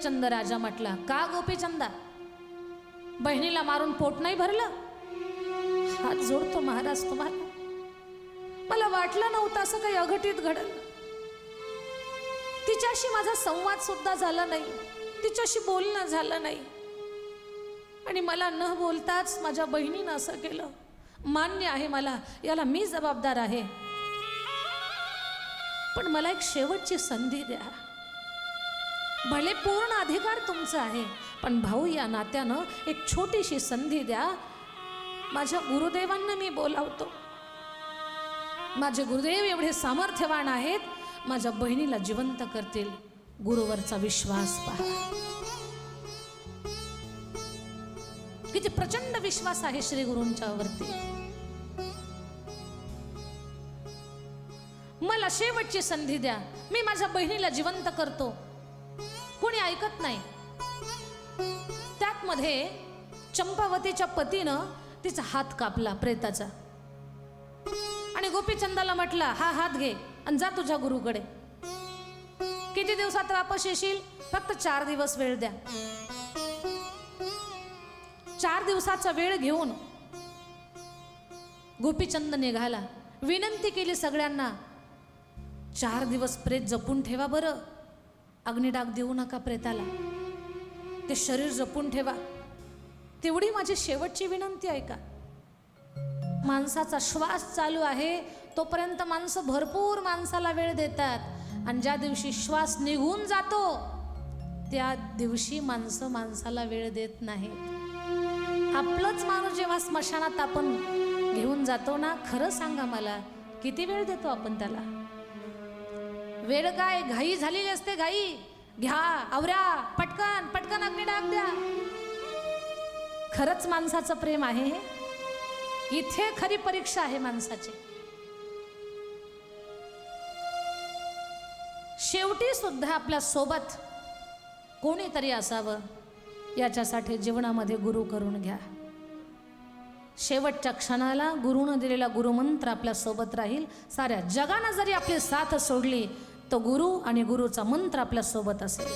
गोपीचंद राजा म्हटला, का गोपीचंदा, बहिणीला मारून पोट नाही भरलं? हात जोडतो महाराज तुम्हाला, मला वाटलं नव्हतं असं काही अघटित घडलं. तिच्याशी माझा संवाद सुद्धा झाला नाही, तिच्याशी बोलणं झालं नाही, आणि मला न बोलताच माझ्या बहिणीनं असं केलं. मान्य आहे, मला याला मी जबाबदार आहे, पण मला एक शेवटची संधी द्या. भले पूर्ण अधिकार तुमचा आहे, पण भाऊ या नात्यानं एक छोटीशी संधी द्या. माझ्या गुरुदेवांना मी बोलावतो, माझे गुरुदेव एवढे सामर्थ्यवान आहेत, माझ्या बहिणीला जिवंत करतील. गुरुवरचा विश्वास पहा, किती प्रचंड विश्वास आहे श्री गुरूंच्या वरती. मला शेवटची संधी द्या, मी माझ्या बहिणीला जिवंत करतो. कोणी ऐकत नाही. त्यात मध्ये चंपावतीच्या पतीनं तिचा हात कापला प्रेताचा, आणि गोपीचंदाला म्हटला, हा हात घे आणि जा तुझ्या गुरुकडे. किती दिवसात वापस येशील? फक्त 4 दिवस वेळ द्या. 4 दिवसाचा वेळ घेऊन गोपीचंद निघाला. विनंती केली सगळ्यांना, 4 दिवस प्रेत जपून ठेवा बरं, अग्निडाग देऊ नका प्रेताला, ते शरीर जपून ठेवा. तेवढी माझी शेवटची विनंती आहे का? माणसाचा श्वास चालू आहे तोपर्यंत माणसं भरपूर माणसाला वेळ देतात, आणि ज्या दिवशी श्वास निघून जातो त्या दिवशी माणसं माणसाला वेळ देत नाहीत. आपलंच माणूस जेव्हा स्मशानात आपण घेऊन जातो ना, खरं सांगा मला, किती वेळ देतो आपण त्याला? वेळ काय, घाई झालेली असते, घाई. घ्या, आवरा, पटकन पटकन अग्निडाग द्या. खरंच माणसाचं प्रेम आहे? इथे खरी परीक्षा आहे माणसाची. शेवटी सुद्धा आपल्या सोबत कोणीतरी असावं, याच्यासाठी जीवनामध्ये गुरु करून घ्या. शेवटच्या क्षणाला गुरुनं दिलेला गुरुमंत्र आपल्या सोबत राहील. साऱ्या जगानं जरी आपली साथ सोडली तो गुरु आणि गुरुचा मंत्र आपल्या सोबत असेल.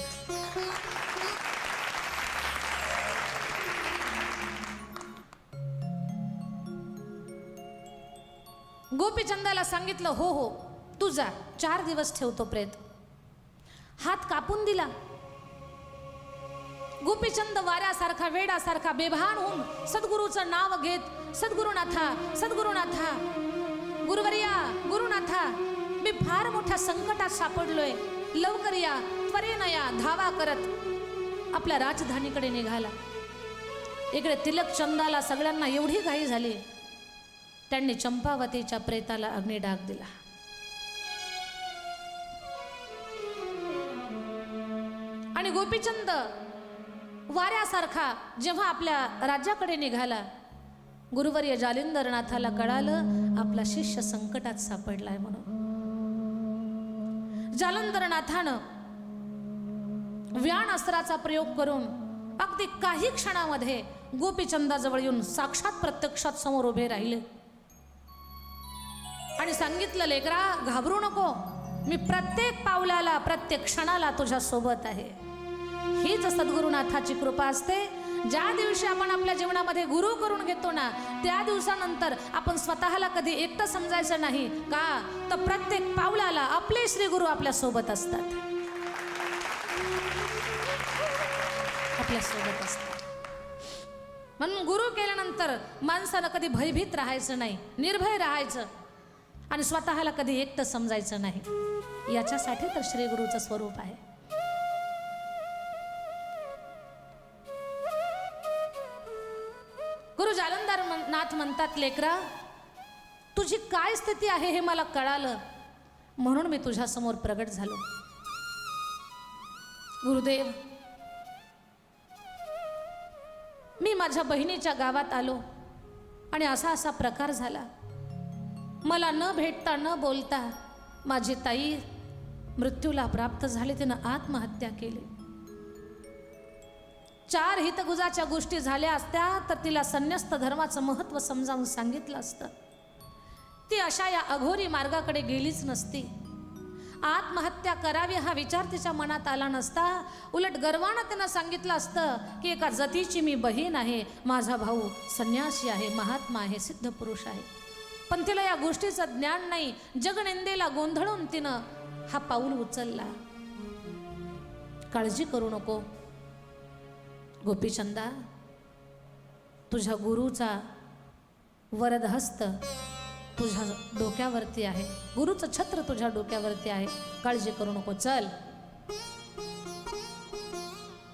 गोपीचंदाला सांगितलं, हो हो तू जा, 4 दिवस ठेवतो प्रेत. हात कापून दिला. गोपीचंद वाऱ्यासारखा, वेडासारखा बेभान होऊन सद्गुरूचं नाव घेत, सद्गुरुनाथा सद्गुरुनाथा, गुरुवर्या गुरुनाथा, मी फार मोठ्या संकटात सापडलोय, लवकर या, त्वरेनं या, धावा करत आपल्या राजधानीकडे निघाला. इकडे तिलकचंदाला सगळ्यांना एवढी घाई झाली, त्यांनी चंपावतीच्या प्रेताला अग्निडाग दिला. आणि गोपीचंद वाऱ्यासारखा जेव्हा आपल्या राज्याकडे निघाला, गुरुवर्य जालिंदरनाथाला कळालं आपला शिष्य संकटात सापडलाय म्हणून. जालंधरनाथानं व्यान अस्त्राचा प्रयोग करून अगदी काही क्षणामध्ये गोपीचंदाजवळ येऊन साक्षात प्रत्यक्षात समोर उभे राहिले आणि सांगितलं, लेकरा घाबरू नको, मी प्रत्येक पावलाला प्रत्येक क्षणाला तुझ्या सोबत आहे. हीच सद्गुरुनाथाची कृपा असते. ज्या दिवशी आपण आपल्या जीवनामध्ये गुरु करून घेतो ना, त्या दिवसानंतर आपण स्वतःला कधी एकटं समजायचं नाही का, तर प्रत्येक पावलाला आपले श्री गुरु आपल्या सोबत असतात, आपल्या सोबत असतात. म्हणून गुरु केल्यानंतर माणसानं कधी भयभीत राहायचं नाही, निर्भय राहायचं आणि स्वतःला कधी एकटं समजायचं नाही. याच्यासाठी तर श्री गुरुचं स्वरूप आहे. गुरु जालंधरनाथ म्हणतात, लेकरा तुझी काय स्थिती आहे हे मला कळालं, म्हणून मी तुझ्या समोर प्रगट झालो. गुरुदेव, मी माझ्या बहिणीच्या गावात आलो आणि असा असा प्रकार झाला. मला न भेटता न बोलता माझी ताई मृत्यूला प्राप्त झाली, तिनं आत्महत्या केली. 4 हितगुजाच्या गोष्टी झाल्या असत्या तर तिला संन्यस्त धर्माचं महत्त्व समजावून सांगितलं असतं. ती अशा या अघोरी मार्गाकडे गेलीच नसती. आत्महत्या करावी हा विचार तिच्या मनात आला नसता. उलट गर्वानं त्यानं सांगितलं असतं की एका जतीची मी बहीण आहे, माझा भाऊ संन्यासी आहे, महात्मा आहे, सिद्ध पुरुष आहे. पण तिला या गोष्टीचं ज्ञान नाही. जगनिंदेला गोंधळून तिनं हा पाऊल उचलला. काळजी करू नको गोपीचंदा, तुझ्या गुरुचा वरदहस्त तुझ्या डोक्यावरती आहे, गुरुचं छत्र तुझ्या डोक्यावरती आहे, काळजी करू नको. चल,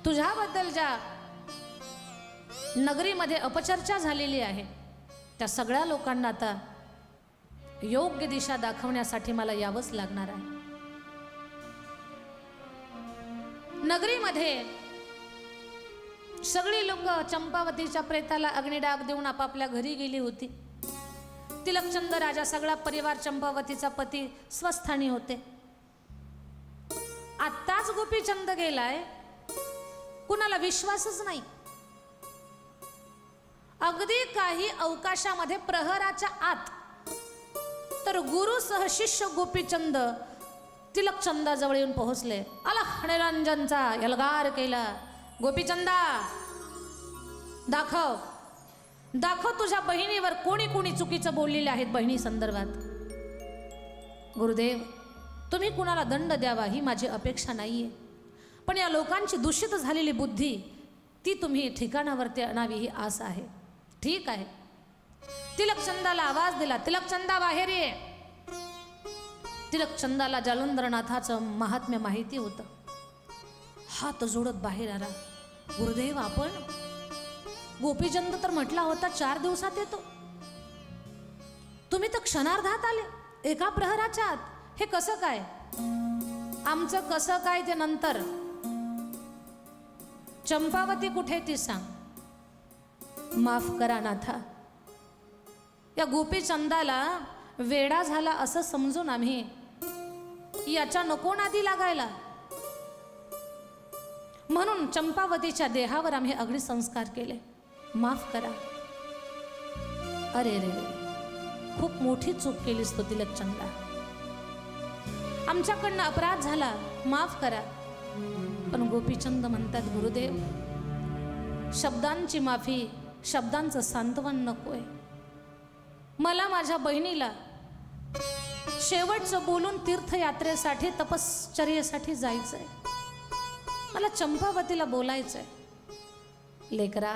तुझ्याबद्दल ज्या नगरीमध्ये अपचर्चा झालेली आहे त्या सगळ्या लोकांना आता योग्य दिशा दाखवण्यासाठी मला यावंच लागणार आहे. नगरीमध्ये सगळी लोक चंपावतीच्या प्रेताला अग्निडाग देऊन आपापल्या घरी गेली होती. तिलकचंद राजा सगळा परिवार चंपावतीचा पती स्वस्थानी होते. आत्ताच गोपीचंद गेलाय, कुणाला विश्वासच नाही. अगदी काही अवकाशामध्ये प्रहराच्या आत तर गुरुसह शिष्य गोपीचंद तिलकचंदाजवळ येऊन पोहोचले. अलख निरंजनचा यलगार केला. गोपीचंदा, दाखव दाखव तुझ्या बहिणीवर कोणी कोणी चुकीचं बोललेले आहेत बहिणी संदर्भात. गुरुदेव, तुम्ही कुणाला दंड द्यावा ही माझी अपेक्षा नाहीये, पण या लोकांची दूषित झालेली बुद्धी ती तुम्ही ठिकाणावरती आणावी ही आस आहे. ठीक आहे. तिलकचंदाला आवाज दिला, तिलकचंदा बाहेर ये. तिलकचंदाला जालंधरनाथाचं महात्म्य माहिती होतं. हात जोडत बाहेर आला. गुरुदेव, आपण? गोपीचंद तर म्हटला होता 4 दिवसात येतो, तुम्ही तर क्षणार्धात आले, एका प्रहराच्या आत. हे कसं काय? आमचं कसं काय ते नंतर. चंपावती कुठे ती सांग. माफ करा नाथा, या गोपीचंदाला वेडा झाला असं समजून आम्ही याच्या नको नादी लागायला, म्हणून चंपावतीच्या देहावर आम्ही अग्निसंस्कार केले. माफ करा. अरे रे, खूप मोठी चूक केलीस तो तिलकचंदा, आमच्याकडनं अपराध झाला, माफ करा. पण गोपीचंद म्हणतात, गुरुदेव, शब्दांची माफी, शब्दांचं सांत्वन नकोय. मला माझ्या बहिणीला शेवटचं बोलून तीर्थयात्रेसाठी, तपश्चर्येसाठी जायचंय. मला चंपावतीला बोलायचंय. लेकरा,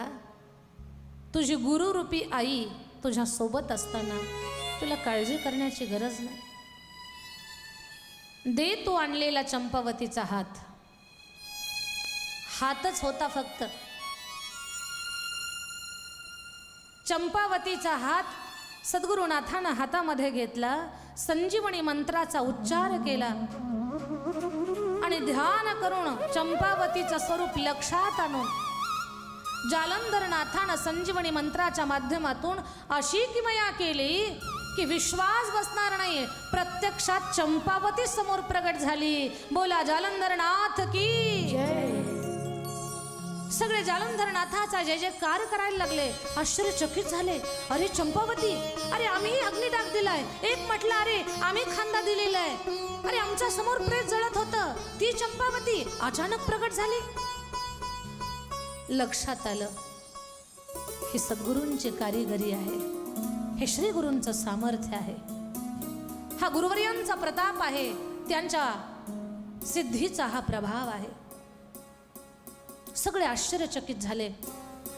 तुझी गुरुरूपी आई तुझ्या सोबत असताना तुला काळजी करण्याची गरज नाही. दे तू आणलेला चंपावतीचा हात. हातच होता फक्त. चंपावतीचा हात सद्गुरुनाथानं हातामध्ये घेतला, संजीवनी मंत्राचा उच्चार केला आणि ध्यान करून चंपावतीचं स्वरूप लक्षात आणून जालंधरनाथानं संजीवनी मंत्राच्या माध्यमातून अशी किमया केली की विश्वास बसणार नाही. प्रत्यक्षात चंपावती समोर प्रगट झाली. बोला जालंधरनाथ की जय. सगळे जालंधरनाथाचा जय जयकार करायला लागले. आश्चर्यचकित झाले. अरे चंपावती, अरे आम्ही अग्निडाग दिलाय. एक म्हटलं, अरे आम्ही खांदा दिलेला आहे. अरे आमच्या समोर प्रेत जळत होतं, ती चंपावती अचानक प्रगट झाली. लक्षात आलं, ही सद्गुरूंची कारिगिरी आहे, हे श्री गुरूंचं सामर्थ्य आहे, हा गुरुवर्यांचा प्रताप आहे, त्यांच्या सिद्धीचा हा प्रभाव आहे. सगळे आश्चर्यचकित झाले.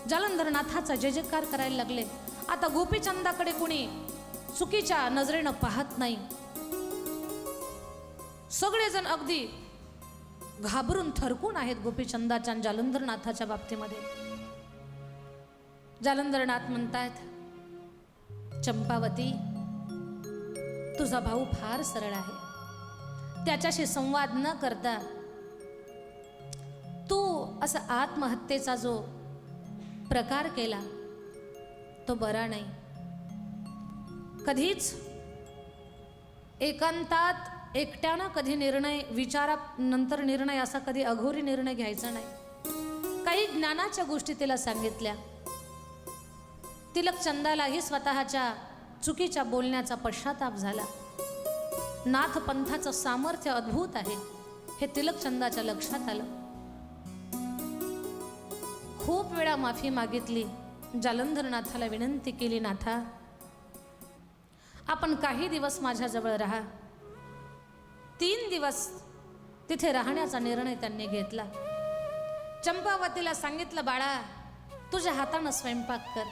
जालंधरनाथाचा जय जयकार करायला लागले. आता गोपीचंदाकडे कोणी चुकीच्या नजरेनं पाहत नाही. सगळेजण अगदी घाबरून थरकून आहेत गोपीचंदाच्या आणि जालंधरनाथाच्या बाबतीमध्ये. जालंधरनाथ म्हणतात, चंपावती, तुझा भाऊ फार सरळ आहे. त्याच्याशी संवाद न करता तू असा आत्महत्येचा जो प्रकार केला तो बरा नाही. कधीच एकांतात एकट्यानं कधी निर्णय, विचारानंतर निर्णय, असा कधी अघोरी निर्णय घ्यायचा नाही. काही ज्ञानाच्या गोष्टी तिला सांगितल्या. तिलकचंदालाही स्वतःच्या चुकीच्या बोलण्याचा पश्चाताप झाला. नाथ पंथाचं सामर्थ्य अद्भुत आहे हे तिलकचंदाच्या लक्षात आलं. खूप वेळा माफी मागितली, जालंधरनाथाला विनंती केली, नाथा आपण काही दिवस माझ्याजवळ राहा. 3 दिवस तिथे राहण्याचा निर्णय त्यांनी घेतला. चंपावतीला सांगितलं, बाळा तुझ्या हातानं स्वयंपाक कर.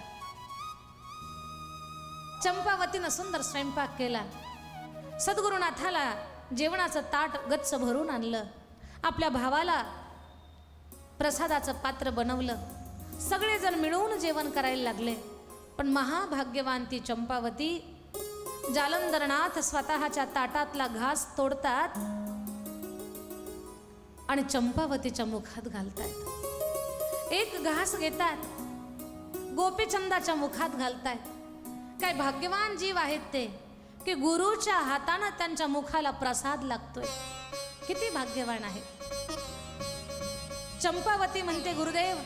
चंपावतीनं सुंदर स्वयंपाक केला. सद्गुरुनाथाला जेवणाचं ताट गच्च भरून आणलं. आपल्या भावाला प्रसादाचं पात्र बनवलं. सगळेजण मिळून जेवण करायला लागले. पण महाभाग्यवान ती चंपावती, जालंधरनाथ स्वतःच्या ताटातला घास तोडतात आणि चंपावतीच्या मुखात घालतायत. एक घास घेतात, गोपीचंदाच्या मुखात घालतायत. काय भाग्यवान जीव आहेत ते की गुरुच्या हातानं त्यांच्या मुखाला प्रसाद लागतोय. किती भाग्यवान आहे. चंपावती म्हणते, गुरुदेव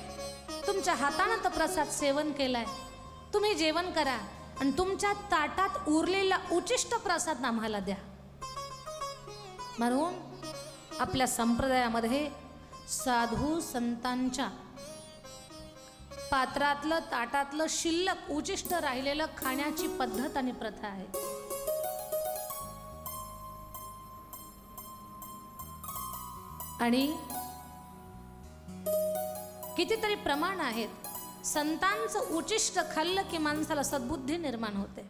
तुमच्या हातानं तर प्रसाद सेवन केलाय, तुम्ही जेवण करा आणि तुमच्या ताटात उरलेला उचिष्ट प्रसाद आम्हाला द्या. म्हणून आपल्या संप्रदायामध्ये साधू संतांच्या पात्रातलं ताटातलं शिल्लक उचिष्ट राहिलेलं खाण्याची पद्धत आणि प्रथा आहे. आणि कितीतरी प्रमाण आहेत. संतांचं उचिष्ट खाल्लं की माणसाला सद्बुद्धी निर्माण होते.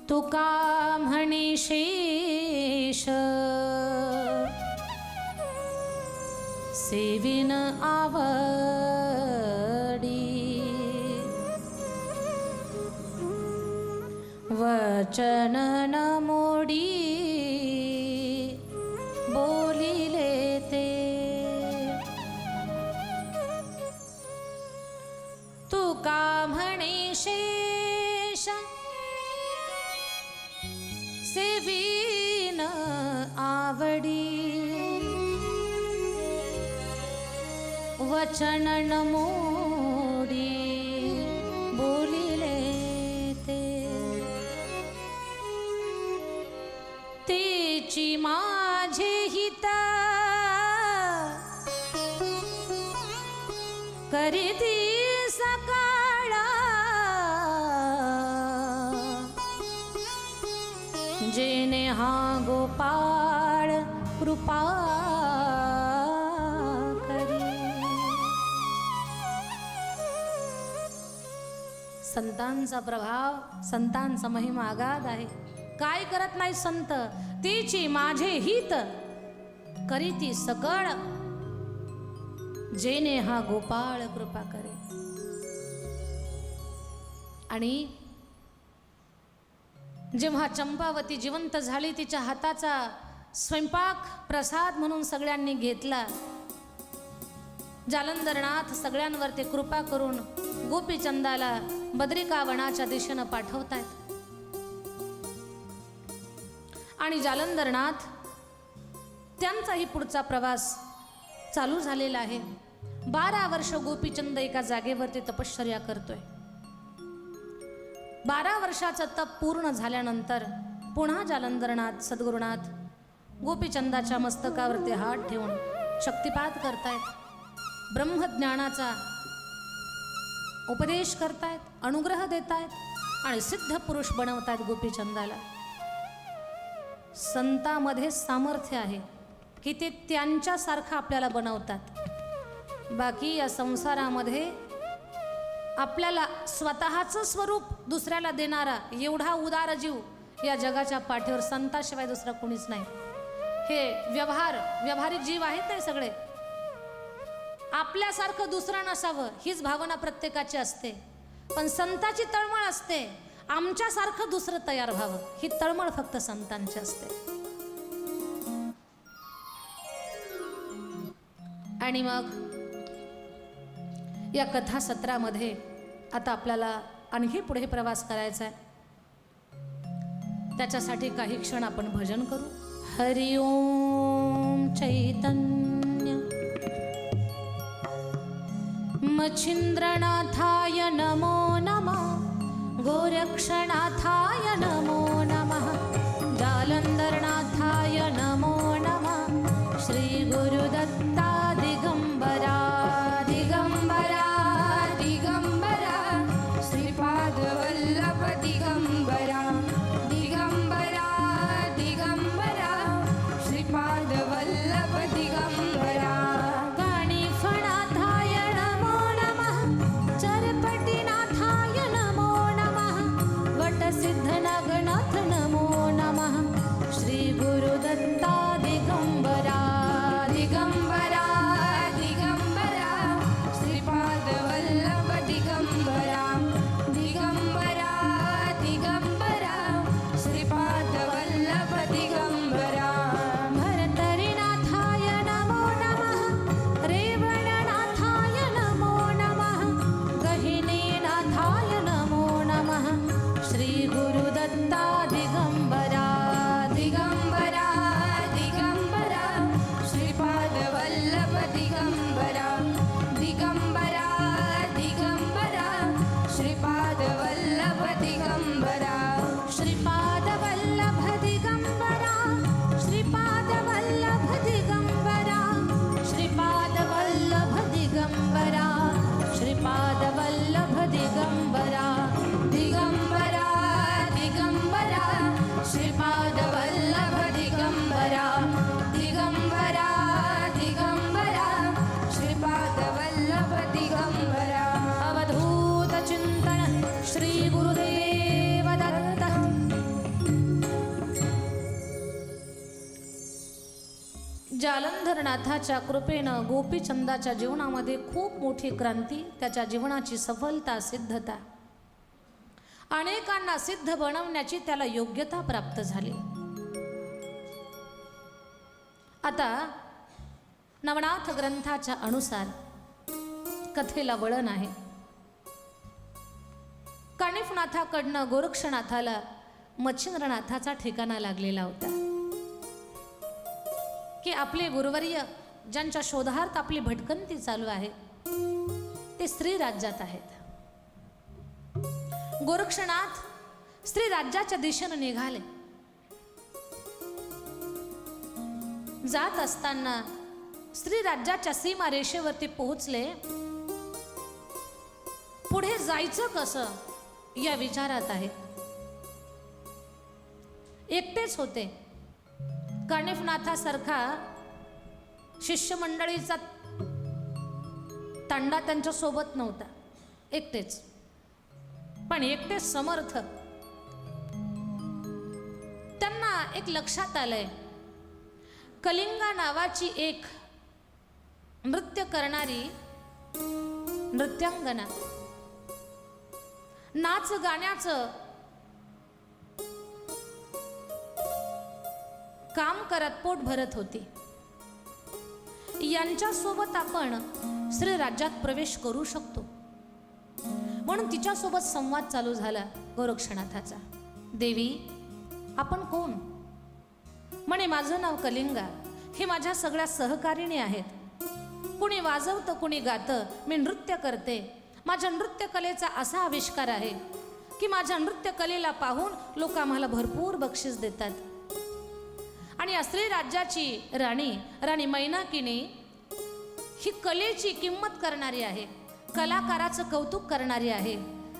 तुका म्हणे शेष सेविन आवडी, वचन न मोडी बोलिले ते. तुका म्हणे शेष सेविन आवडी, वचन न मोडी बोलिले ते. तेची माझे हित करीती सकाळा, जेने हा गोपाळ कृपा करी. संतांचा प्रभाव, संतांचा महिमा अगाध आहे. काय करत नाही संत, तिची माझे हित करीती सकळ, जेने हा गोपाळ कृपा करे. आणि जेव्हा चंपावती जिवंत झाली, तिच्या हाताचा स्वयंपाक प्रसाद म्हणून सगळ्यांनी घेतला. जालंधरनाथ सगळ्यांवर ते कृपा करून गोपीचंदाला बद्रिकावनाच्या दिशेनं पाठवतायत. आणि जालंधरनाथ त्यांचाही पुढचा प्रवास चालू झालेला आहे. 12 वर्ष गोपीचंद एका जागेवरती तपश्चर्या करतोय. 12 वर्षाचं तप पूर्ण झाल्यानंतर पुन्हा जालंधरनाथ सद्गुरुनाथ गोपीचंदाच्या मस्तकावरती हात ठेवून शक्तिपात करतायत. ब्रह्मज्ञानाचा उपदेश करतायत, अनुग्रह देतायत आणि सिद्ध पुरुष बनवतायत गोपीचंदाला. संतांमध्ये सामर्थ्य आहे की ते त्यांच्यासारखं आपल्याला बनवतात. बाकी या संसारामध्ये आपल्याला स्वतःचं स्वरूप दुसऱ्याला देणारा एवढा उदार जीव या जगाच्या पाठीवर संताशिवाय दुसरा कोणीच नाही. हे व्यावहारिक जीव आहेत ते सगळे. आपल्यासारखं दुसरं नसावं हीच भावना प्रत्येकाची असते. पण संताची तळमळ असते आमच्यासारखं दुसरं तयार व्हावं, ही तळमळ फक्त संतांची असते. आणि मग या कथा सत्रामध्ये आता आपल्याला आणखी पुढे प्रवास करायचा आहे. त्याच्यासाठी काही क्षण आपण भजन करू. हरि ओम चैतन्य मच्छिंद्रनाथाय नमो नमः, गोरक्षनाथाय नमो नमः, जालंधर जालंधरनाथाच्या कृपेनं गोपीचंदाच्या जीवनामध्ये खूप मोठी क्रांती, त्याच्या जीवनाची सफलता, सिद्धता, अनेकांना सिद्ध बनवण्याची त्याला योग्यता प्राप्त झाली. आता नवनाथ ग्रंथाच्या अनुसार कथेला वळण आहे. कानिफनाथाकडनं गोरक्षनाथाला मच्छिंद्रनाथाचा ठिकाणा लागलेला होता की आपले गुरुवर्य ज्यांच्या शोधार्थ आपली भटकंती चालू आहे ते स्त्री राज्यात आहेत. गोरक्षनाथ स्त्री राज्याच्या दिशेने निघाले. जात असताना स्त्री राज्याच्या सीमा रेषेवरती पोहोचले. पुढे जायचं कसं या विचारात आहे. एकटेच होते. कानिफनाथासारखा शिष्यमंडळीचा तांडा त्यांच्या सोबत नव्हता. एकटेच, पण एकटेच समर्थ. त्यांना एक लक्षात आलंय, कलिंगा नावाची एक नृत्य करणारी नृत्यांगना नाच गाण्याचं काम करत पोट भरत होती. यांच्यासोबत आपण स्त्री राज्यात प्रवेश करू शकतो म्हणून तिच्यासोबत संवाद चालू झाला गोरक्षनाथाचा. देवी, आपण कोण? म्हणे माझं नाव कलिंगा. हे माझ्या सगळ्या सहकारिणी आहेत. कुणी वाजवतं, कुणी गातं, मी नृत्य करते. माझ्या नृत्य कलेचा असा आविष्कार आहे की माझ्या नृत्य कलेला पाहून लोक आम्हाला भरपूर बक्षीस देतात. आणि या स्त्री राज्याची राणी मैनाकिनी ही कलेची किंमत करणारी आहे, कलाकाराचं कौतुक करणारी आहे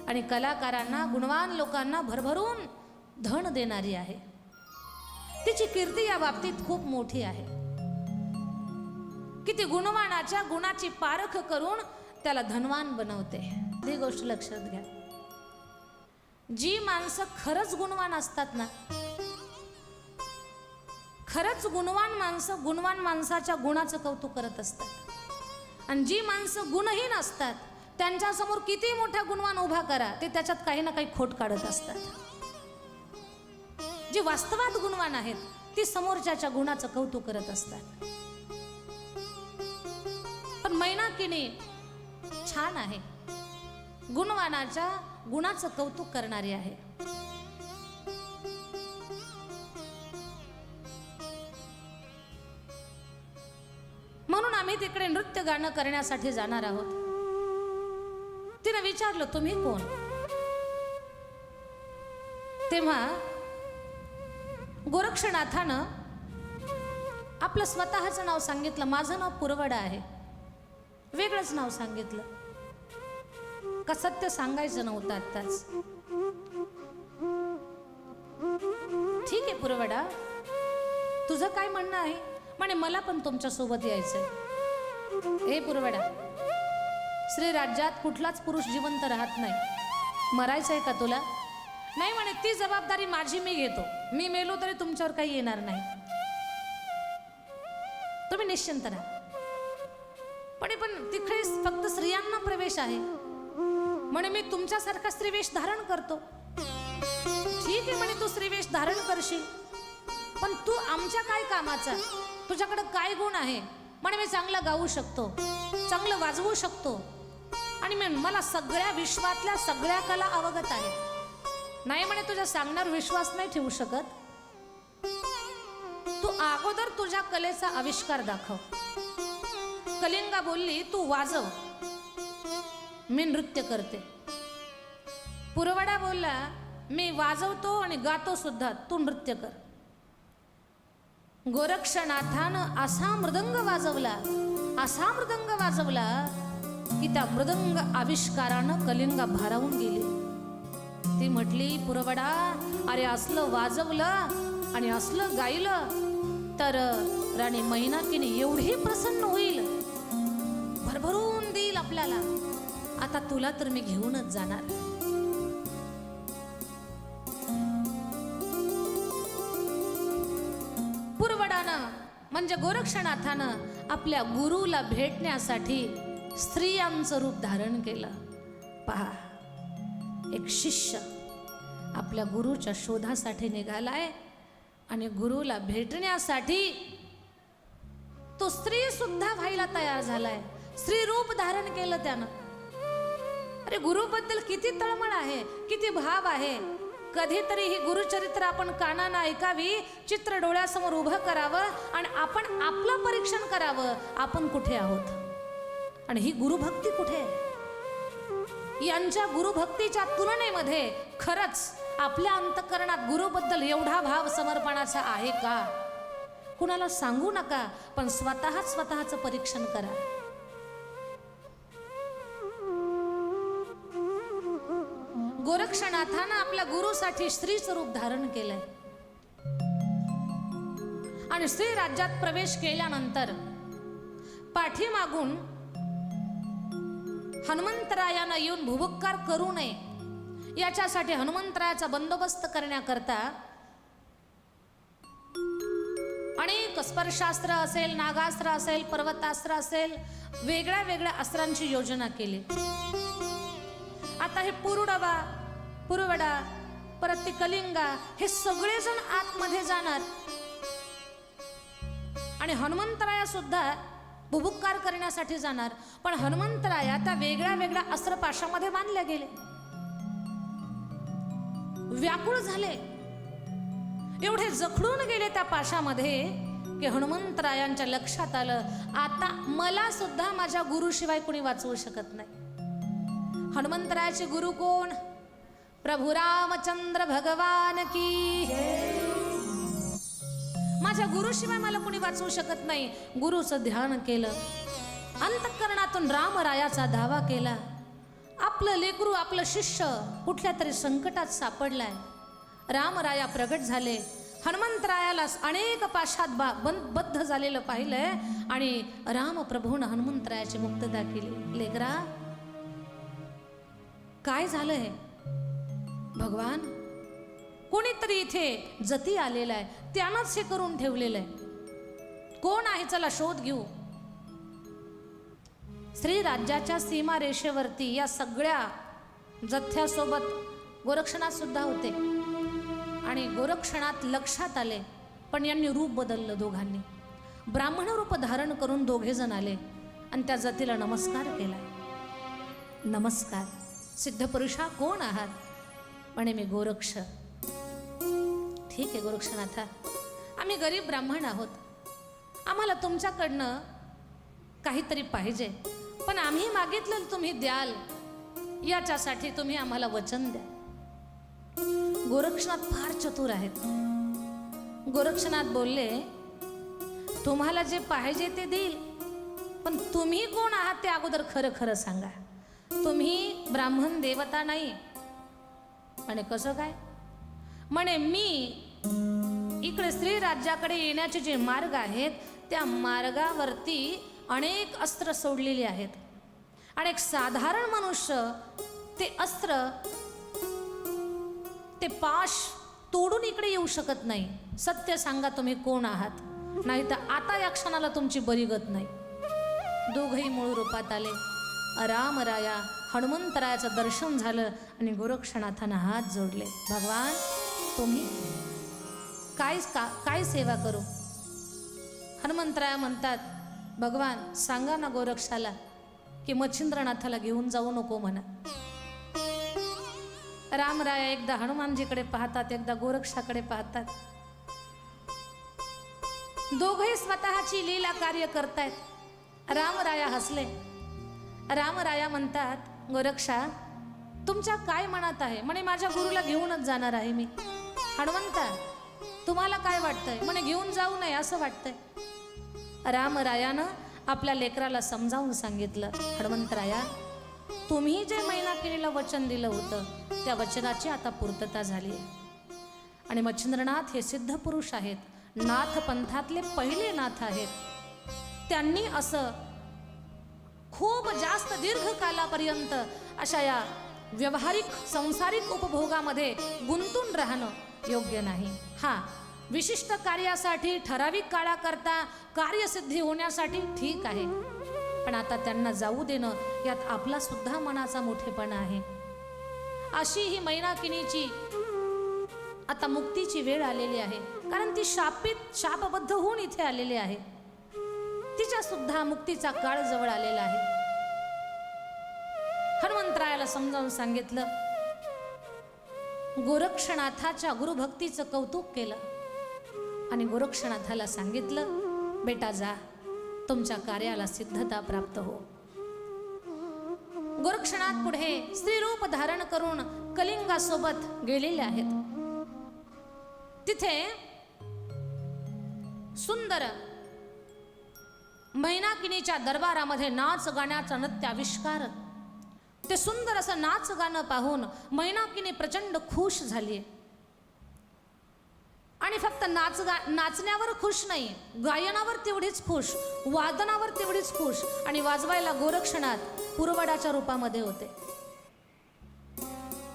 आणि कलाकारांना, गुणवान लोकांना भरभरून धन देणारी आहे. तिची कीर्ती या बाबतीत खूप मोठी आहे की ती गुणवानाच्या गुणाची पारख करून त्याला धनवान बनवते. ही गोष्ट लक्षात घ्या. जी माणसं खरंच गुणवान असतात ना, खरंच गुणवान माणसं गुणवान माणसाच्या गुणाचं कौतुक करत असतात. आणि जी माणसं गुणहीन असतात त्यांच्यासमोर किती मोठा गुणवान उभा करा, ते त्याच्यात काही ना काही खोट काढत असतात. जी वास्तवात गुणवान आहेत ती समोरच्याच्या गुणाचं कौतुक करत असतात. पण मैनाकिनी छान आहे, गुणवानाच्या गुणाचं कौतुक करणारी आहे. म्हणून आम्ही तिकडे नृत्य गाणं करण्यासाठी जाणार आहोत. तिने विचारलं, तुम्ही कोण? तेव्हा गोरक्षनाथानं आपलं स्वतःचं नाव सांगितलं. माझं नाव पुरवडा आहे. वेगळंच नाव सांगितलं. का सत्य सांगायचं नव्हतं आत्ताच? ठीक आहे पुरवडा, तुझं काय म्हणणं आहे? म्हणे मला पण तुमच्या सोबत यायचंय. हे पुरवडा, श्री राज्यात कुठलाच पुरुष जिवंत राहत नाही. मरायचंय का तुला? नाही म्हणे, ती जबाबदारी माझी मी घेतो. मी मेलो तरी तुमच्यावर काही येणार नाही, तुम्ही निश्चिंत राहा. पण तिकडे फक्त स्त्रियांना प्रवेश आहे. म्हणे मी तुमच्यासारखा स्त्रीवेश धारण करतो. ठीक आहे म्हणे, तू स्त्रीवेश धारण करशील, पण तू आमच्या काय कामाचा? तुझ्याकडे काय गुण आहे? म्हणे मी चांगलं गाऊ शकतो, चांगलं वाजवू शकतो आणि मला सगळ्या विश्वातल्या सगळ्या कला अवगत आहेत. नाही म्हणे, तुझ्या सांगण्यावर विश्वास नाही ठेवू शकत. तू अगोदर तुझ्या कलेचा आविष्कार दाखव. कलिंगा बोलली, तू वाजव, मी नृत्य करते. पुरवडा बोलला, मी वाजवतो आणि गातो सुद्धा, तू नृत्य कर. गोरक्षनाथानं असा मृदंग वाजवला की त्या मृदंग आविष्कारानं कलिंगा भारावून गेली. ती म्हटली, पुरवडा, अरे असलं वाजवलं आणि असलं गायलं तर राणी मैनाकिनी एवढी प्रसन्न होईल, भरभरून देईल आपल्याला. आता तुला तर मी घेऊनच जाणार. पुरवडानं म्हणजे गोरक्षनाथानं आपल्या गुरुला भेटण्यासाठी स्त्रियांचं रूप धारण केलं. पहा, एक शिष्य आपल्या गुरुच्या शोधासाठी निघालाय आणि गुरुला भेटण्यासाठी तो स्त्री सुद्धा व्हायला तयार झालाय. स्त्री रूप धारण केलं त्यानं. अरे गुरुबद्दल किती तळमळ आहे, किती भाव आहे. कधीतरी ही गुरुचरित्र आपण कानानं ऐकावी, चित्र डोळ्यासमोर उभं करावं आणि आपण आपलं परीक्षण करावं. आपण कुठे आहोत आणि ही गुरुभक्ती कुठे आहे? यांच्या गुरुभक्तीच्या तुलनेमध्ये खरंच आपल्या अंतःकरणात गुरुबद्दल एवढा भाव समर्पणाचा आहे का? कुणाला सांगू नका, पण स्वतःचं परीक्षण करा. गोरक्षनाथानं आपल्या गुरुसाठी स्त्रीचं रूप धारण केलंय आणि स्त्री राज्यात प्रवेश केल्यानंतर पाठीमागून हनुमंतरायानं येऊन भुभुक्कार करू नये याच्यासाठी हनुमंतरायाचा बंदोबस्त करण्याकरता अनेक स्पर्शास्त्र असेल, नागास्त्र असेल, पर्वतास्त्र असेल, वेगळ्या वेगळ्या अस्त्रांची योजना केली. आता हे पुरवडा परत ते कलिंगा हे सगळेजण आतमध्ये जाणार आणि हनुमंतराया सुद्धा भुभुक्कार करण्यासाठी जाणार. पण हनुमंतराया त्या वेगळ्या वेगळ्या अस्त्रपाशामध्ये बांधले गेले, व्याकुळ झाले, एवढे जखडून गेले त्या पाशामध्ये की हनुमंतरायांच्या लक्षात आलं, आता मला सुद्धा माझ्या गुरुशिवाय कोणी वाचवू शकत नाही. हनुमंतरायाचे गुरु कोण? प्रभू रामचंद्र भगवान की. माझ्या गुरुशिवाय मला कोणी वाचवू शकत नाही. गुरुचं ध्यान केलं, अंतःकरणातून रामरायाचा धावा केला. आपलं लेकरू, आपलं शिष्य कुठल्या तरी संकटात सापडलाय. रामराया प्रगट झाले. हनुमंतरायाला अनेक पाशात बद्ध झालेलं पाहिलंय आणि रामप्रभूनं हनुमंतरायाची मुक्तता केली. लेकरा, काय झालंय? भगवान, कोणीतरी इथे जती आलेला आहे, त्यानंच हे करून ठेवलेलं आहे. कोण आहे? चला शोध घेऊ. श्री राज्याच्या सीमारेषेवरती या सगळ्या जथ्यासोबत गोरक्षनाथ सुद्धा होते आणि गोरक्षनाथ लक्षात आले. पण यांनी रूप बदललं दोघांनी. ब्राह्मण रूप धारण करून दोघे जण आले आणि त्या जतीला नमस्कार केला. नमस्कार सिद्धपुरुषा, कोण आहात? म्हणे मी गोरक्ष. ठीक आहे गोरक्षनाथा, आम्ही गरीब ब्राह्मण आहोत, आम्हाला तुमच्याकडनं काहीतरी पाहिजे, पण आम्ही मागितलं तुम्ही द्याल, याच्यासाठी तुम्ही आम्हाला वचन द्या. गोरक्षनाथ फार चतुर आहेत. गोरक्षनाथ बोलले, तुम्हाला जे पाहिजे ते देईल, पण तुम्ही कोण आहात ते अगोदर खरं खरं सांगा. तुम्ही ब्राह्मण देवता नाही. म्हणे कसं काय? म्हणे मी इकडे स्त्री राज्याकडे येण्याचे जे मार्ग आहेत त्या मार्गावरती अनेक अस्त्र सोडलेली आहेत आणि एक साधारण मनुष्य ते अस्त्र, ते पाश तोडून इकडे येऊ शकत नाही. सत्य सांगा तुम्ही कोण आहात, नाही तर आता या क्षणाला तुमची बरी गत नाही. दोघही मूळ रूपात आले. रामराया हनुमंतरायाचं दर्शन झालं आणि गोरक्षनाथानं हात जोडले. भगवान, तुम्ही काय सेवा करू? हनुमंतराया म्हणतात, भगवान सांगा ना गोरक्षाला की मच्छिंद्रनाथाला घेऊन जाऊ नको म्हणा. रामराया एकदा हनुमानजीकडे पाहतात, एकदा गोरक्षाकडे पाहतात. दोघे स्वतःची लीला कार्य करतायत. रामराया हसले. रामराया म्हणतात, गोरक्षा तुमच्या काय मनात आहे? म्हणे माझ्या गुरुला घेऊनच जाणार आहे मी. हनुमंता, तुम्हाला काय वाटतंय? म्हणे घेऊन जाऊ नये असं वाटतंय. रामरायानं आपल्या लेकराला समजावून सांगितलं, हनुमंतराया तुम्ही जे मैना केलेलं वचन दिलं होतं त्या वचनाची आता पूर्तता झाली आहे आणि मच्छिंद्रनाथ हे सिद्ध पुरुष आहेत, नाथ पंथातले पहिले नाथ आहेत. त्यांनी असं खूप जास्त दीर्घकालापर्यंत अशा या व्यावहारिक संसारिक उपभोगामध्ये गुंतून राहणं योग्य नाही. हां, विशिष्ट कार्यासाठी ठराविक काळाकरता कार्यसिद्धी होण्यासाठी ठीक आहे, पण आता त्यांना जाऊ देणं यात आपला सुद्धा मनाचा मोठेपणा आहे. अशी ही मैनाकिनीची आता मुक्तीची वेळ आलेली आहे, कारण ती शापबद्ध होऊन इथे आलेली आहे. तिच्या सुद्धा मुक्तीचा काळ जवळ आलेला आहे. हनुमंतरायाला समजावून सांगितलं, गोरक्षनाथाच्या गुरुभक्तीचं कौतुक केलं आणि गोरक्षनाथाला सांगितलं, बेटा जा, तुमच्या कार्याला सिद्धता प्राप्त हो. गोरक्षनाथ पुढे स्त्रीरूप धारण करून कलिंगासोबत गेलेले आहेत. तिथे सुंदर मैनाकिनीच्या दरबारामध्ये नाच गाण्याचा नृत्याविष्कार. ते सुंदर असं नाच गाणं पाहून मैनाकिनी प्रचंड खुश झाली. आणि फक्त नाचण्यावर खुश नाही, गायनावर तेवढीच खुश, वादनावर तेवढीच खुश. आणि वाजवायला गोरक्षनाथ पुरवडाच्या रूपामध्ये होते.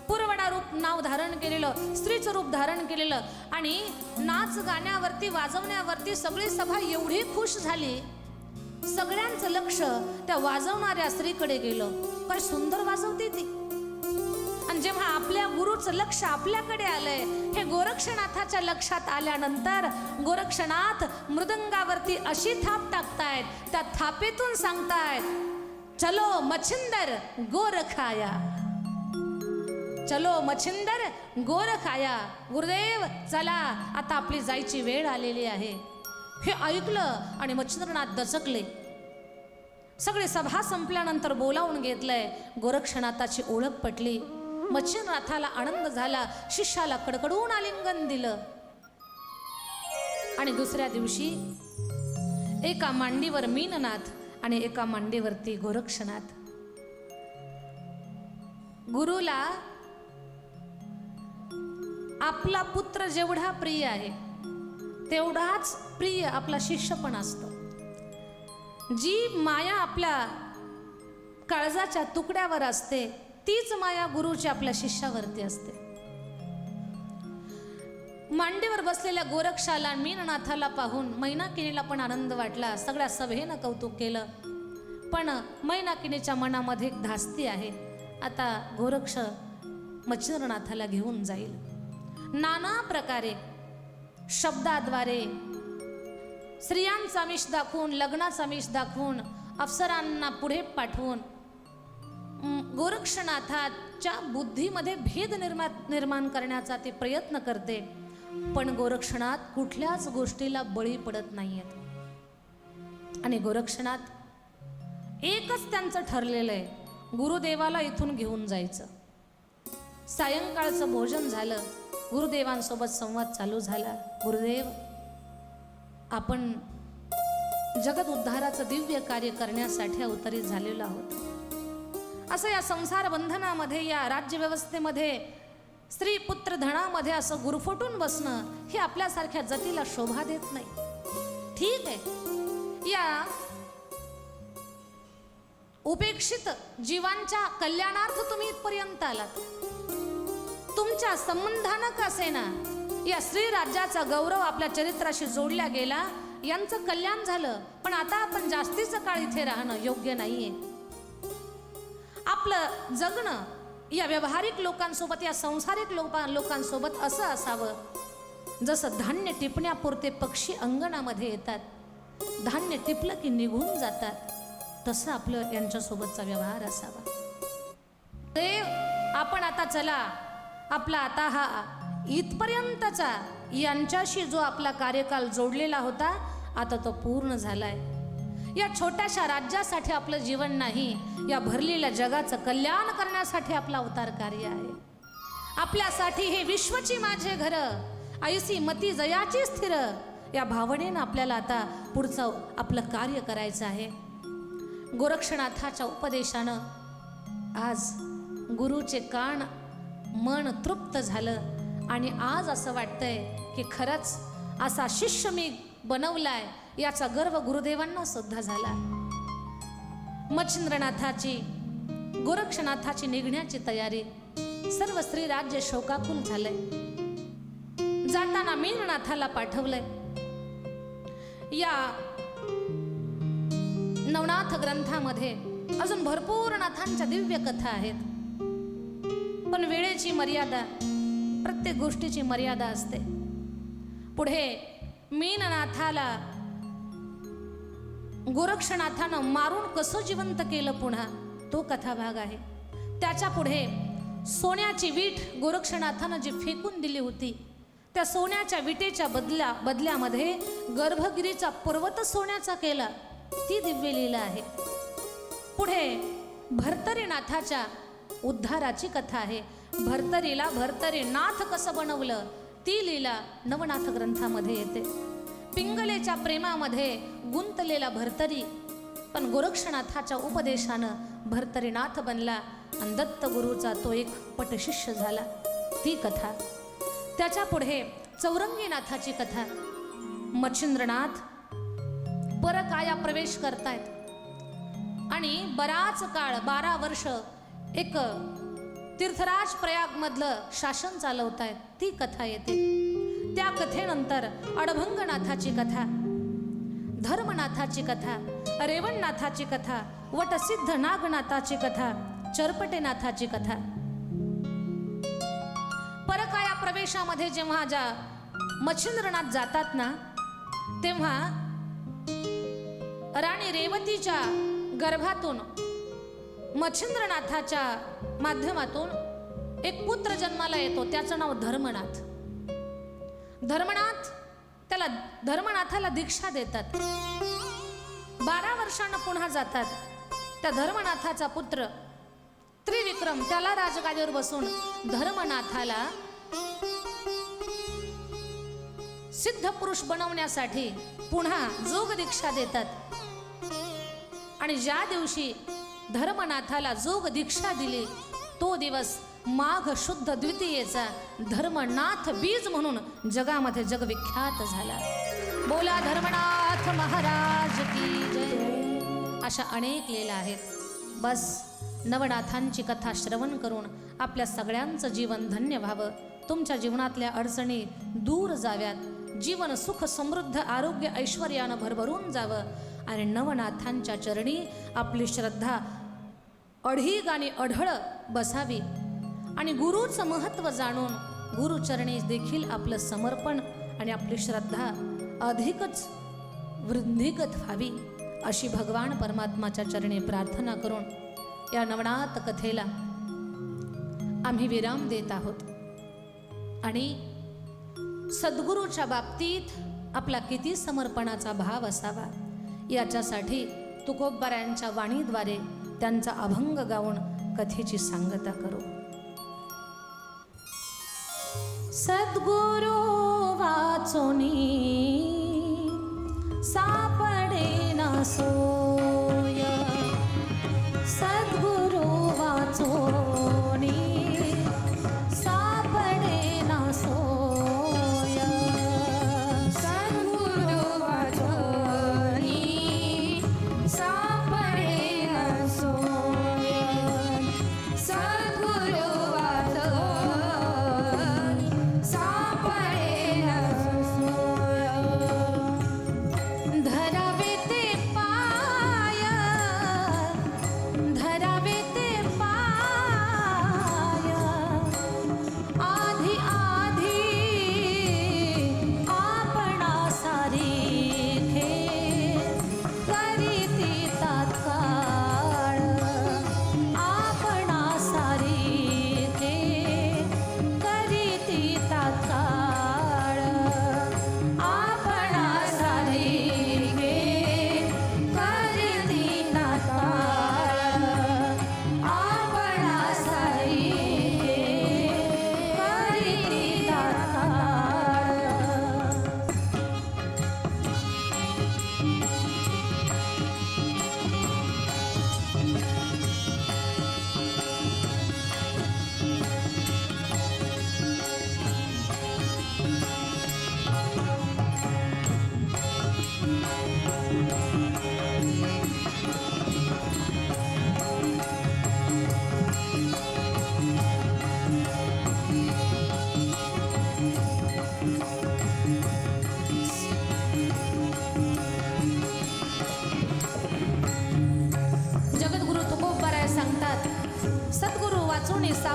पुरवडा रूप नाव धारण केलेलं, स्त्रीचं रूप धारण केलेलं. आणि नाच गाण्यावरती वाजवण्यावरती सगळी सभा एवढी खुश झाली, सगळ्यांचं लक्ष त्या वाजवणाऱ्या स्त्रीकडे गेलं. काय सुंदर वाजवते ती. आणि जेव्हा आपल्या गुरुचं लक्ष आपल्याकडे आलंय, हे गोरक्षनाथाच्या लक्षात आल्यानंतर गोरक्षनाथ मृदंगावरती अशी थाप टाकतायत, त्या थापेतून सांगतायत, चलो मच्छिंदर गोरखाया, चलो मच्छिंदर गोरखाया. गुरुदेव चला, आता आपली जायची वेळ आलेली आहे. हे ऐकलं आणि मच्छिंद्रनाथ दचकले. सगळे सभा संपल्यानंतर बोलावून घेतलंय. गोरक्षनाथाची ओळख पटली. मच्छिंद्रनाथाला आनंद झाला. शिष्याला कडकडून आलिंगन दिलं. आणि दुसऱ्या दिवशी एका मांडीवर मीननाथ आणि एका मांडीवरती गोरक्षनाथ. गुरुला आपला पुत्र जेवढा प्रिय आहे तेवढाच प्रिय आपला शिष्य पण असतो. जी माया आपल्या काळजाच्या तुकड्यावर असते तीच माया गुरुची आपल्या शिष्यावरती असते. मांडीवर बसलेल्या गोरक्षाला मीननाथाला पाहून मैनाकिनीला पण आनंद वाटला. सगळ्या सभेनं कौतुक केलं, पण मैनाकिनीच्या मनामध्ये एक धास्ती आहे. आता गोरक्ष मच्छिंद्रनाथाला घेऊन जाईल. नाना प्रकारे शब्दाद्वारे स्त्रियांचा आमिष दाखवून, लग्नाचा आमिष दाखवून, अप्सरांना पुढे पाठवून गोरक्षनाथाच्या बुद्धीमध्ये भेद निर्माण करण्याचा ते प्रयत्न करते. पण गोरक्षनाथ कुठल्याच गोष्टीला बळी पडत नाहीयेत. आणि गोरक्षनाथ एकच त्यांचं ठरलेलं आहे, गुरुदेवाला इथून घेऊन जायचं. सायंकाळचं भोजन झालं, गुरुदेवांसोबत संवाद चालू झाला. गुरुदेव, आपण जगत उद्धाराचं दिव्य कार्य करण्यासाठी अवतरित झालेलो आहोत. असं या संसार बंधनामध्ये, या राज्यव्यवस्थेमध्ये, स्त्री पुत्र धनामध्ये असं गुरफटून बसणं हे आपल्यासारख्या जतीला शोभा देत नाही. ठीक आहे, या उपेक्षित जीवांच्या कल्याणार्थ तुम्ही इथपर्यंत आलात. तुमच्या संबंधानं का असेना या स्त्री राज्याचा गौरव आपल्या चरित्राशी जोडला गेला, यांचं कल्याण झालं. पण आता आपण जास्तीचं काळ इथे राहणं योग्य नाहीये. आपलं जगणं या व्यावहारिक लोकांसोबत, या संसारिक लोकांसोबत असं असावं जसं धान्य टिपण्यापुरते पक्षी अंगणामध्ये येतात, धान्य टिपलं की निघून जातात, तसं आपलं यांच्यासोबतचा व्यवहार असावा. देव, आपण आता चला, आपला आता हा इथपर्यंतचा यांच्याशी जो आपला कार्यकाल जोडलेला होता आता तो पूर्ण झालाय. या छोट्याशा राज्यासाठी आपलं जीवन नाही, या भरलेल्या जगाचं कल्याण करण्यासाठी आपला अवतार कार्य आहे. आपल्यासाठी हे विश्वची माझे घर, ऐसी मती जयाची स्थिर, या भावनेनं आपल्याला आता पुढचं आपलं कार्य करायचं आहे. गोरक्षनाथाच्या उपदेशानं आज गुरुचे कान मन तृप्त झालं आणि आज असं वाटतंय की खरंच असा शिष्य मी बनवलाय याचा गर्व गुरुदेवांना सुद्धा झाला. मच्छिंद्रनाथाची, गोरक्षनाथाची निघण्याची तयारी. सर्व स्त्री राज्य शोकाकुल झालंय. जाताना मीननाथाला पाठवलंय. या नवनाथ ग्रंथामध्ये अजून भरपूर नाथांच्या दिव्य कथा आहेत. पण वेळेची मर्यादा, प्रत्येक गोष्टीची मर्यादा असते. पुढे मीननाथाला गोरक्षनाथानं मारून कसं जिवंत केलं पुन्हा, तो कथाभाग आहे. त्याच्या पुढे सोन्याची वीट गोरक्षनाथानं जी फेकून दिली होती, त्या सोन्याच्या विटेच्या बदल्यामध्ये गर्भगिरीचा पर्वत सोन्याचा केला, ती दिव्य लीला आहे. पुढे भर्तरीनाथाच्या उद्धाराची कथा आहे. भर्तरीला भर्तरीनाथ कसं बनवलं, ती लीला नवनाथ ग्रंथामध्ये येते. पिंगलेच्या प्रेमामध्ये गुंतलेला भर्तरी पण गोरक्षनाथाच्या उपदेशानं भर्तरीनाथ बनला आणि दत्तगुरूचा तो एक पटशिष्य झाला, ती कथा. त्याच्या पुढे चौरंगीनाथाची कथा. मच्छिंद्रनाथ परकाया प्रवेश करतायत आणि बराच काळ 12 वर्ष एक तीर्थराज प्रयागमधलं शासन चालवतायत, ती कथा येते. त्या कथेनंतर अडभंगनाथाची कथा, धर्मनाथाची कथा, रेवणनाथाची कथा, वटसिद्ध नागनाथाची कथा, चरपटेनाथाची कथा. परकाया प्रवेशामध्ये जेव्हा ज्या मच्छिंद्रनाथ जातात ना, तेव्हा राणी रेवतीच्या गर्भातून मच्छिंद्रनाथाच्या माध्यमातून एक पुत्र जन्माला येतो, त्याचं नाव धर्मनाथ. धर्मनाथाला दीक्षा देतात. 12 वर्षांना पुन्हा जातात. त्या धर्मनाथाचा पुत्र त्रिविक्रम त्याला राजगादीवर बसून धर्मनाथाला सिद्ध पुरुष बनवण्यासाठी पुन्हा जोग दीक्षा देतात. आणि ज्या दिवशी धर्मनाथाला जोग दीक्षा दिली, तो दिवस माघ शुद्ध द्वितीयेचा धर्मनाथ बीज म्हणून जगामध्ये जगविख्यात झाला. बोला धर्मनाथ महाराज की जय. अशा अनेक लीला आहेत. बस नवनाथांची कथा श्रवण करून आपल्या सगळ्यांचं जीवन धन्य व्हावं, तुमच्या जीवनातल्या अडचणी दूर जाव्यात, जीवन सुख समृद्ध आरोग्य ऐश्वर्यानं भरभरून जावं आणि नवनाथांच्या चरणी आपली श्रद्धा अढीग आणि अढळ बसावी आणि गुरुचं महत्त्व जाणून गुरुचरणी देखील आपलं समर्पण आणि आपली श्रद्धा अधिकच वृद्धिगत व्हावी, अशी भगवान परमात्माच्या चरणी प्रार्थना करून या नवनाथ कथेला आम्ही विराम देत आहोत. आणि सद्गुरूच्या बाबतीत आपला किती समर्पणाचा भाव असावा, याच्यासाठी तुकोबारायांच्या वाणीद्वारे त्यांचा अभंग गाऊन कथेची सांगता करू. सद्गुरु वाचोनी सापडे ना सोय, सद्गुरु वाचोनी सापडे ना सोय, सद्गुरु वाचोनी सापडे ना सोय, सद्गुरु वाचोनी सापडे ना सोय. धरावे ते पाय, धरावे ते पाय,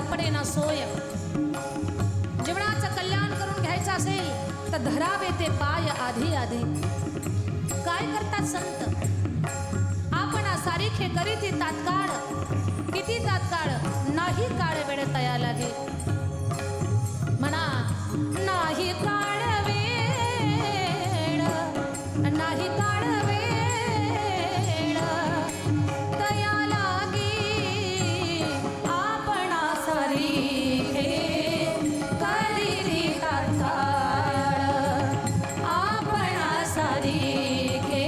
आपणे ना सोय. जीवनाचं कल्याण करून घ्यायचं असेल तर धरावे ते पाय आधी आधी. काय करतात संत? आपण सारीखे करीती तात्काळ, किती तात्काळ? नाही काळ वेळ तया लागे. म्हणा नाही काळ वेळ, नाही काळ वेळ तया लागे. आपण सारीखे करीती तात्काळ, आपण सारीखे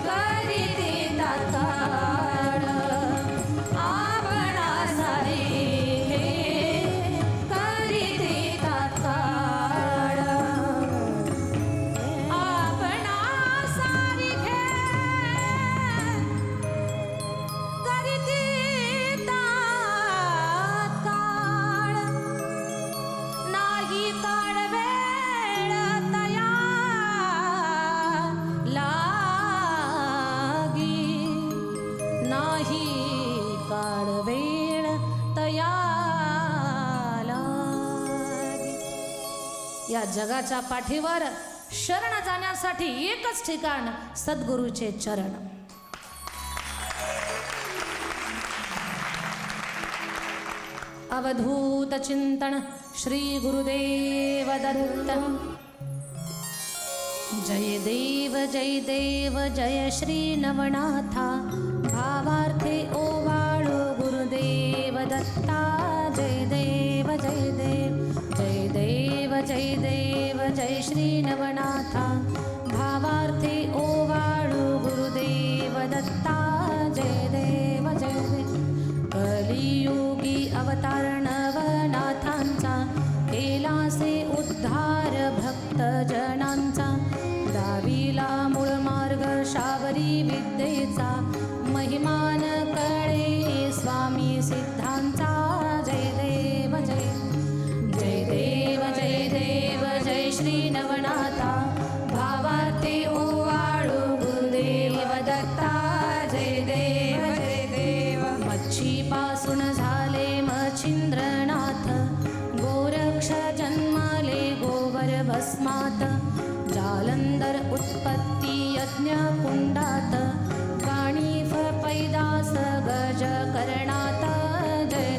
करीती तात्काळ, आपण सारीखे करीती तात्काळ, आपण सारीखे करीती तात्काळ. नाही काळ वेळ तया लागी, नाही काळ वेळ तया लागी. या जगाच्या पाठीवर शरण जाण्यासाठी एकच ठिकाण, सद्गुरूचे चरण. अवधूत चिंतन श्री गुरुदेव दत्त. जय देव जय श्री नवनाथा. भावार्थे ओवाळू गुरुदेव दत्ता. जय देव जय देव जय श्री नवनाथा. भावार्थे ओवाळू गुरुदेव दत्ता. जय देव कलियुगी अवतार नवनाथांचा, केलासे उद्धार भक्त जनांचा. दाविला मूळ मार्ग शाबरी विद्येचा, महिमान कळे स्वामी सिद्धांचा. जय देव जय श्री नवनाथा. भावार्थे ओवाळू गुरुदेव दत्ता. जय देव मच्छीपासून झाले मच्छिंद्रनाथ, गोरक्ष जन्माले गोवर भस्मात. जालंधर उत्पत्ती यज्ञ कुंडात, काणीफ पैदास गज करणात. जय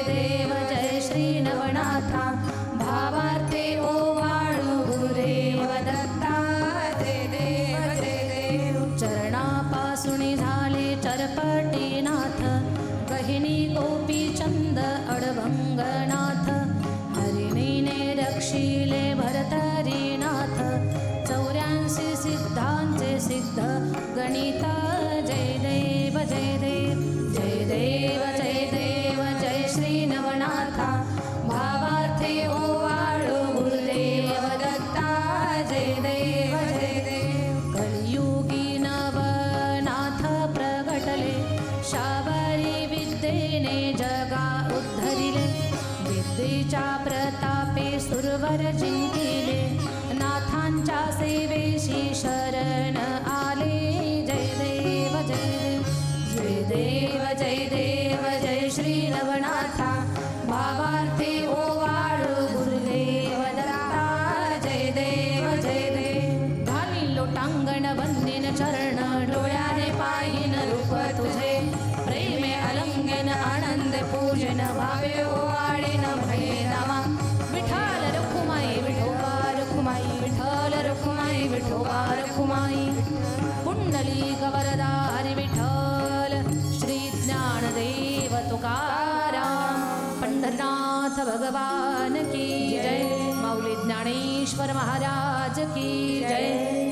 देव जय श्री नवनाथा. भावार्थे ओवाळू गुरुदेव दत्ता. जय देव चरणापासून झाले चरपटीनाथ, गहिनी गोपीचंद अडभंगनाथ. हरिणीने रक्षिले भरतरीनाथ, 84 सिद्धांचे सिद्ध गणित. जय देव जय श्री नवनाथा. भावार्थे ओवाळू गुरुदेव दत्ता. जय देव कलियुगी नवनाथ प्रगटले, शाबरी विद्येने जगा उद्धरिले. विद्येच्या प्रतापे सुरवर जिंकिले, नाथांच्या सेवेशी शरण आले. जय देव जय श्री नवनाथा. भावार्थे ओवाळू गुरुदेव दत्ता. जय देव घाली लोटांगण वंदिन चरण, डोळ्याने पाहिन रूप तुझे. प्रेमे अलंगन आनंद पूजन, भावे ओवाळीन भये नामा. विठ्ठल रखुमाई विठोबा रखुमाई, विठ्ठल रखुमाई विठोबा रखुमाई. पुंडलिक वरदा हरी विठ्ठल, श्री ज्ञानदेव तुकाराम. पंढरनाथ भगवान की जय. माऊली ज्ञानेश्वर महाराज की जय.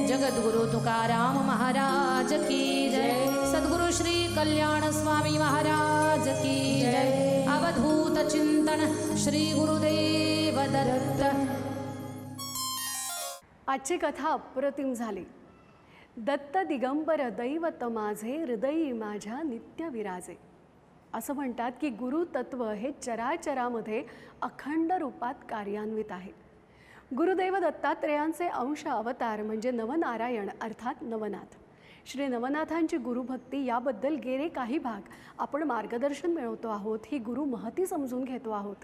जगद्गुरु तुकाराम महाराज की जय. सद्गुरु श्री कल्याण स्वामी महाराज की जय. अवधूत चिंतन श्री गुरुदेव दत्त. आजची कथा अप्रतिम झाली. दत्त दिगंबर दैवत माझे, हृदयी माझ्या नित्य विराजे. असं म्हणतात की गुरुतत्व हे चराचरामध्ये अखंड रूपात कार्यान्वित आहे. गुरुदेव दत्तात्रेयांचे अंश अवतार म्हणजे नवनारायण अर्थात नवनाथ. श्री नवनाथांची गुरुभक्ती याबद्दल गेले काही भाग आपण मार्गदर्शन मिळवतो आहोत, ही गुरु महती समजून घेतो आहोत.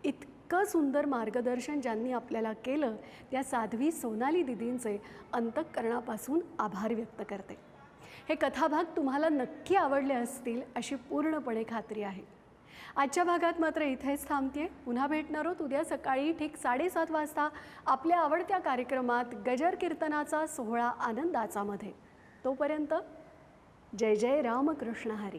इतकं सुंदर मार्गदर्शन ज्यांनी आपल्याला केलं त्या साध्वी सोनाली दिदींचे अंतःकरणापासून आभार व्यक्त करते. हे कथाभाग तुम्हाला नक्की आवडले असतील अशी पूर्णपणे खात्री आहे. आजच्या भागात मात्र इथेच थांबते. पुन्हा भेटणार आहोत उद्या सकाळी ठीक 7:30 वाजता आपल्या आवडत्या कार्यक्रमात गजर कीर्तनाचा सोहळा आनंदाचा मध्ये. तोपर्यंत जय जय रामकृष्ण हरी.